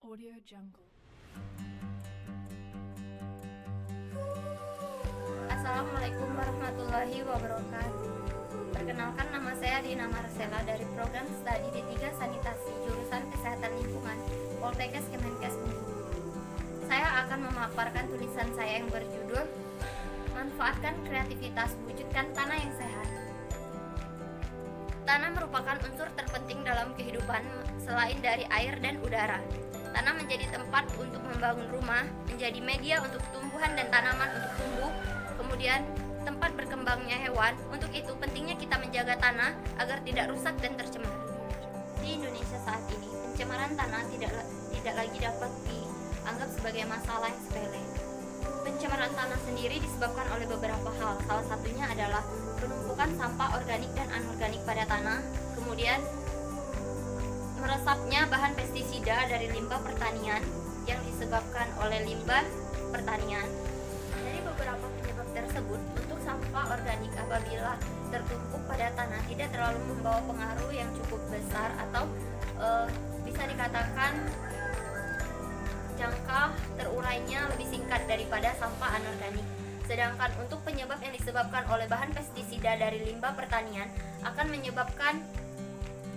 Audio Jungle. Assalamualaikum warahmatullahi wabarakatuh. Perkenalkan, nama saya Dina Marcella dari program studi D3 Sanitasi jurusan Kesehatan Lingkungan Poltekkes Kemenkes Bengkulu. Saya akan memaparkan tulisan saya yang berjudul Manfaatkan Kreativitas Wujudkan Tanah yang Sehat. Tanah merupakan unsur terpenting dalam kehidupan selain dari air dan udara. Tanah menjadi tempat untuk membangun rumah, menjadi media untuk tumbuhan dan tanaman untuk tumbuh, kemudian tempat berkembangnya hewan. Untuk itu pentingnya kita menjaga tanah agar tidak rusak dan tercemar. Di Indonesia saat ini, pencemaran tanah tidak lagi dapat dianggap sebagai masalah yang sepele. Pencemaran tanah sendiri disebabkan oleh beberapa hal. Salah satunya adalah penumpukan sampah organik dan anorganik pada tanah, kemudian meresapnya bahan pestisida dari limbah pertanian yang disebabkan oleh limbah pertanian. Dari beberapa penyebab tersebut, untuk sampah organik apabila tertumpuk pada tanah tidak terlalu membawa pengaruh yang cukup besar atau bisa dikatakan jangka terurainya lebih singkat daripada sampah anorganik. Sedangkan untuk penyebab yang disebabkan oleh bahan pestisida dari limbah pertanian akan menyebabkan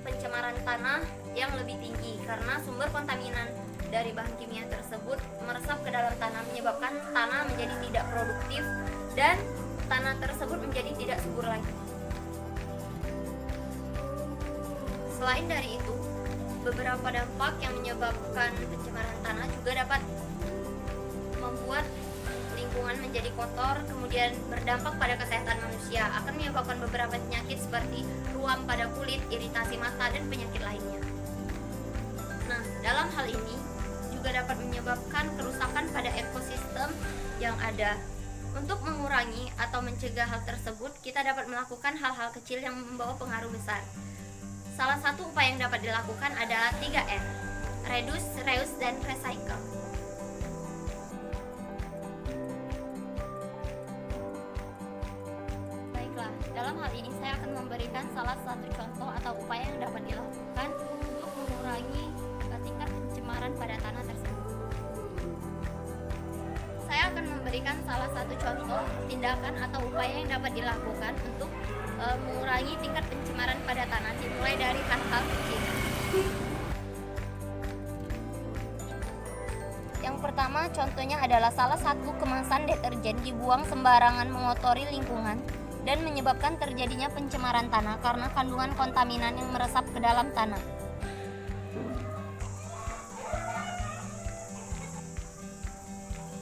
pencemaran tanah yang lebih tinggi karena sumber kontaminan dari bahan kimia tersebut meresap ke dalam tanah, menyebabkan tanah menjadi tidak produktif dan tanah tersebut menjadi tidak subur lagi. Selain dari itu, beberapa dampak yang menyebabkan pencemaran tanah juga dapat membuat lingkungan menjadi kotor, kemudian berdampak pada kesehatan manusia, akan menyebabkan beberapa penyakit seperti ruam pada kulit, iritasi mata, dan penyakit lainnya. Nah, dalam hal ini juga dapat menyebabkan kerusakan pada ekosistem yang ada. Untuk mengurangi atau mencegah hal tersebut, kita dapat melakukan hal-hal kecil yang membawa pengaruh besar. Salah satu upaya yang dapat dilakukan adalah 3R: reduce, reuse, dan recycle. Dalam hal ini saya akan memberikan salah satu contoh atau upaya yang dapat dilakukan untuk mengurangi tingkat pencemaran pada tanah tersebut. Saya akan memberikan salah satu contoh tindakan atau upaya yang dapat dilakukan untuk mengurangi tingkat pencemaran pada tanah, dimulai dari hal-hal kecil. Yang pertama contohnya adalah salah satu kemasan deterjen dibuang sembarangan mengotori lingkungan dan menyebabkan terjadinya pencemaran tanah karena kandungan kontaminan yang meresap ke dalam tanah.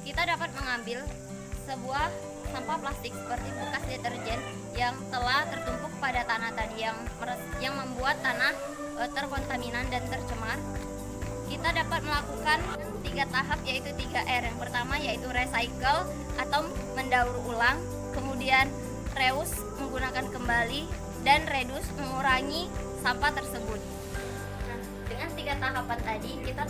Kita dapat mengambil sebuah sampah plastik seperti bekas deterjen yang telah tertumpuk pada tanah tadi yang membuat tanah terkontaminan dan tercemar. Kita dapat melakukan 3 tahap, yaitu 3R. Yang pertama yaitu recycle atau mendaur ulang, kemudian reuse menggunakan kembali, dan reduce mengurangi sampah tersebut. Nah, dengan 3 tahapan tadi kita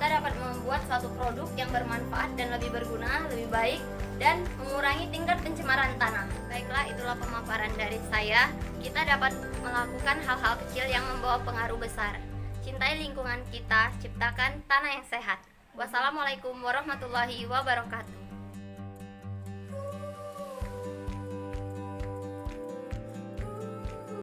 dapat membuat suatu produk yang bermanfaat dan lebih berguna, lebih baik, dan mengurangi tingkat pencemaran tanah. Baiklah, itulah pemaparan dari saya. Kita dapat melakukan hal-hal kecil yang membawa pengaruh besar. Cintai lingkungan kita, ciptakan tanah yang sehat. Wassalamualaikum warahmatullahi wabarakatuh.